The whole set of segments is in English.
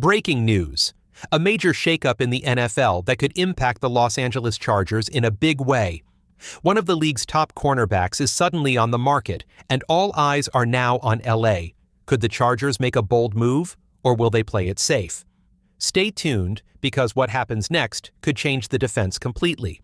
Breaking news. A major shakeup in the NFL that could impact the Los Angeles Chargers in a big way. One of the league's top cornerbacks is suddenly on the market, and all eyes are now on LA. Could the Chargers make a bold move, or will they play it safe? Stay tuned, because what happens next could change the defense completely.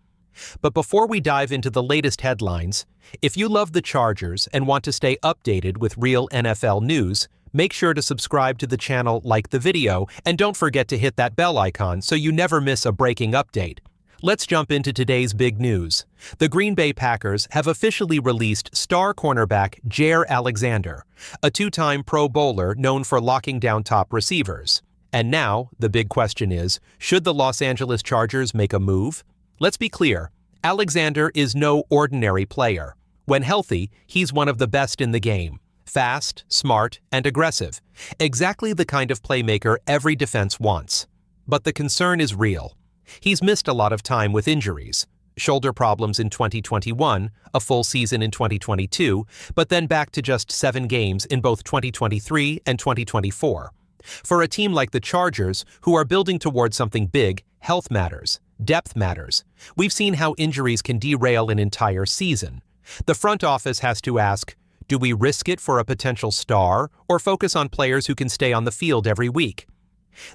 But before we dive into the latest headlines, if you love the Chargers and want to stay updated with real NFL news, make sure to subscribe to the channel, like the video, and don't forget to hit that bell icon so you never miss a breaking update. Let's jump into today's big news. The Green Bay Packers have officially released star cornerback Jaire Alexander, a two-time Pro Bowler known for locking down top receivers. And now, the big question is, should the Los Angeles Chargers make a move? Let's be clear, Alexander is no ordinary player. When healthy, he's one of the best in the game. Fast, smart, and aggressive. Exactly the kind of playmaker every defense wants. But the concern is real. He's missed a lot of time with injuries. Shoulder problems in 2021, a full season in 2022, but then back to just 7 games in both 2023 and 2024. For a team like the Chargers, who are building towards something big, health matters. Depth matters. We've seen how injuries can derail an entire season. The front office has to ask, do we risk it for a potential star or focus on players who can stay on the field every week?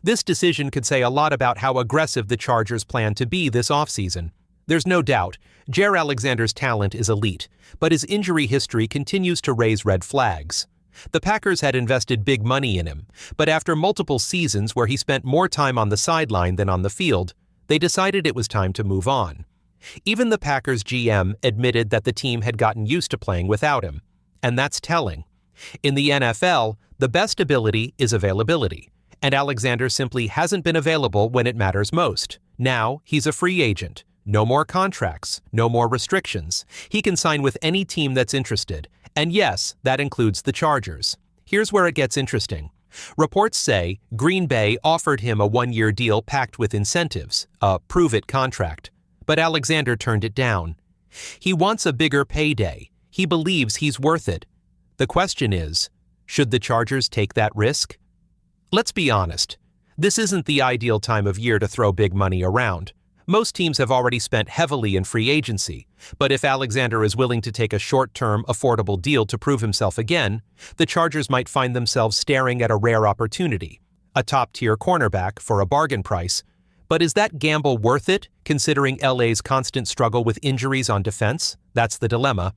This decision could say a lot about how aggressive the Chargers plan to be this offseason. There's no doubt, Jaire Alexander's talent is elite, but his injury history continues to raise red flags. The Packers had invested big money in him, but after multiple seasons where he spent more time on the sideline than on the field, they decided it was time to move on. Even the Packers GM admitted that the team had gotten used to playing without him, and that's telling. In the NFL, the best ability is availability, and Alexander simply hasn't been available when it matters most. Now, he's a free agent. No more contracts, no more restrictions. He can sign with any team that's interested, and yes, that includes the Chargers. Here's where it gets interesting. Reports say Green Bay offered him a 1-year deal packed with incentives, a prove-it contract, but Alexander turned it down. He wants a bigger payday. He believes he's worth it. The question is, should the Chargers take that risk? Let's be honest. This isn't the ideal time of year to throw big money around. Most teams have already spent heavily in free agency, but if Alexander is willing to take a short-term, affordable deal to prove himself again, the Chargers might find themselves staring at a rare opportunity, a top-tier cornerback for a bargain price. But is that gamble worth it, considering LA's constant struggle with injuries on defense? That's the dilemma,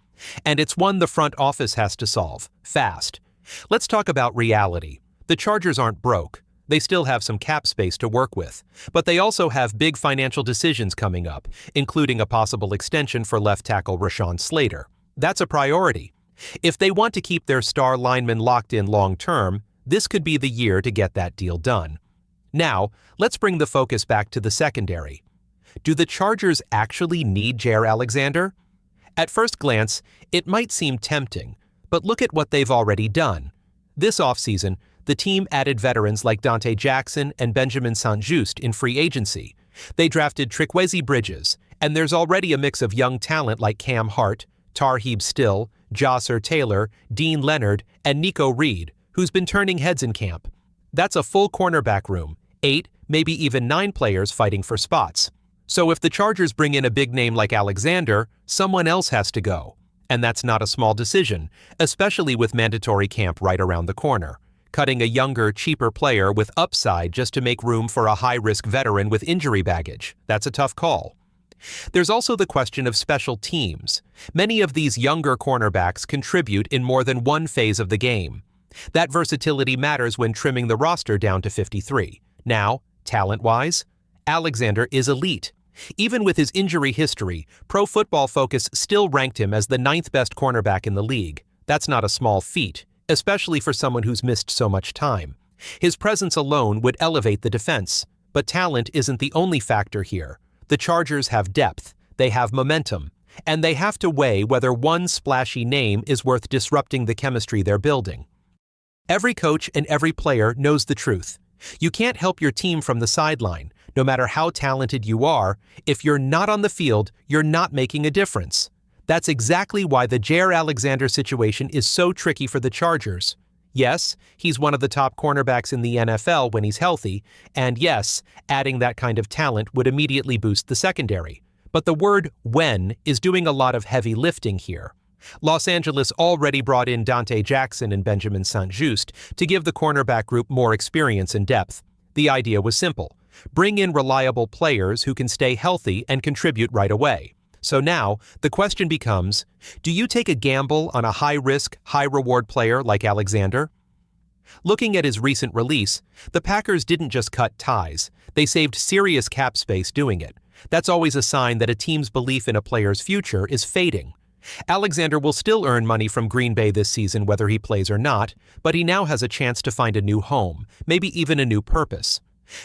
and it's one the front office has to solve, fast. Let's talk about reality. The Chargers aren't broke. They still have some cap space to work with, but they also have big financial decisions coming up, including a possible extension for left tackle Rashawn Slater. That's a priority. If they want to keep their star lineman locked in long-term, this could be the year to get that deal done. Now, let's bring the focus back to the secondary. Do the Chargers actually need Jaire Alexander? At first glance, it might seem tempting, but look at what they've already done. This offseason, the team added veterans like Dante Jackson and Benjamin St-Juste in free agency. They drafted Trikweze Bridges, and there's already a mix of young talent like Cam Hart, Tarheeb Still, Josser Taylor, Dean Leonard, and Nico Reed, who's been turning heads in camp. That's a full cornerback room, 8, maybe even 9 players fighting for spots. So if the Chargers bring in a big name like Alexander, someone else has to go. And that's not a small decision, especially with mandatory camp right around the corner. Cutting a younger, cheaper player with upside just to make room for a high-risk veteran with injury baggage. That's a tough call. There's also the question of special teams. Many of these younger cornerbacks contribute in more than one phase of the game. That versatility matters when trimming the roster down to 53. Now, talent-wise, Alexander is elite. Even with his injury history, Pro Football Focus still ranked him as the 9th best cornerback in the league. That's not a small feat, especially for someone who's missed so much time. His presence alone would elevate the defense. But talent isn't the only factor here. The Chargers have depth, they have momentum, and they have to weigh whether one splashy name is worth disrupting the chemistry they're building. Every coach and every player knows the truth. You can't help your team from the sideline. No matter how talented you are, if you're not on the field, you're not making a difference. That's exactly why the Jaire Alexander situation is so tricky for the Chargers. Yes, he's one of the top cornerbacks in the NFL when he's healthy, and yes, adding that kind of talent would immediately boost the secondary. But the word when is doing a lot of heavy lifting here. Los Angeles already brought in Dante Jackson and Benjamin St-Juste to give the cornerback group more experience and depth. The idea was simple. Bring in reliable players who can stay healthy and contribute right away. So now, the question becomes, do you take a gamble on a high-risk, high-reward player like Alexander? Looking at his recent release, the Packers didn't just cut ties. They saved serious cap space doing it. That's always a sign that a team's belief in a player's future is fading. Alexander will still earn money from Green Bay this season whether he plays or not, but he now has a chance to find a new home, maybe even a new purpose.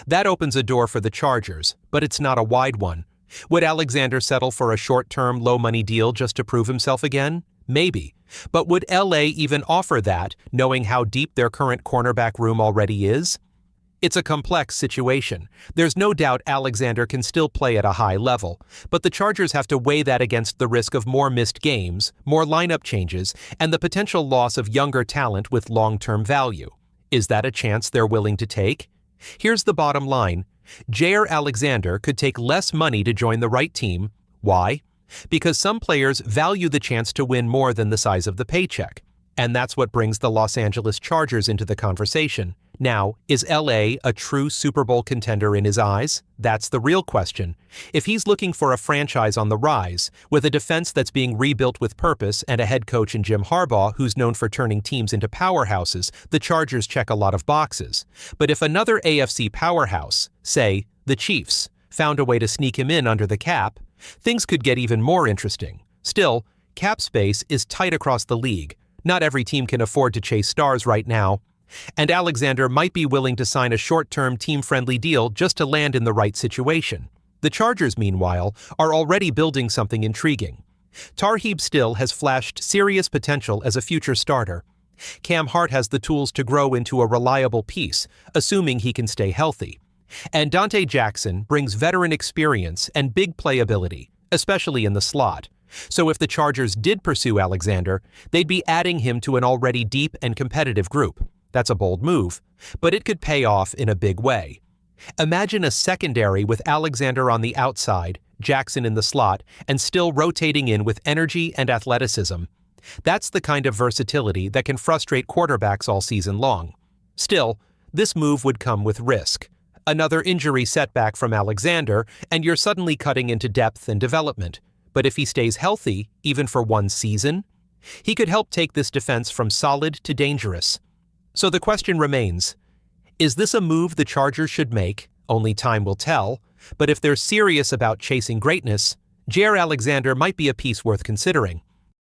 That opens a door for the Chargers, but it's not a wide one. Would Alexander settle for a short-term, low-money deal just to prove himself again? Maybe. But would LA even offer that, knowing how deep their current cornerback room already is? It's a complex situation. There's no doubt Alexander can still play at a high level, but the Chargers have to weigh that against the risk of more missed games, more lineup changes, and the potential loss of younger talent with long-term value. Is that a chance they're willing to take? Here's the bottom line. Jaire Alexander could take less money to join the right team. Why? Because some players value the chance to win more than the size of the paycheck. And that's what brings the Los Angeles Chargers into the conversation. Now, is LA a true Super Bowl contender in his eyes? That's the real question. If he's looking for a franchise on the rise, with a defense that's being rebuilt with purpose and a head coach in Jim Harbaugh who's known for turning teams into powerhouses, the Chargers check a lot of boxes. But if another AFC powerhouse, say, the Chiefs, found a way to sneak him in under the cap, things could get even more interesting. Still, cap space is tight across the league. Not every team can afford to chase stars right now. And Alexander might be willing to sign a short-term team-friendly deal just to land in the right situation. The Chargers, meanwhile, are already building something intriguing. Tarheeb Still has flashed serious potential as a future starter. Cam Hart has the tools to grow into a reliable piece, assuming he can stay healthy. And Dante Jackson brings veteran experience and big playability, especially in the slot. So if the Chargers did pursue Alexander, they'd be adding him to an already deep and competitive group. That's a bold move, but it could pay off in a big way. Imagine a secondary with Alexander on the outside, Jackson in the slot, and Still rotating in with energy and athleticism. That's the kind of versatility that can frustrate quarterbacks all season long. Still, this move would come with risk. Another injury setback from Alexander, and you're suddenly cutting into depth and development. But if he stays healthy, even for one season, he could help take this defense from solid to dangerous. So the question remains, is this a move the Chargers should make? Only time will tell. But if they're serious about chasing greatness, Jaire Alexander might be a piece worth considering.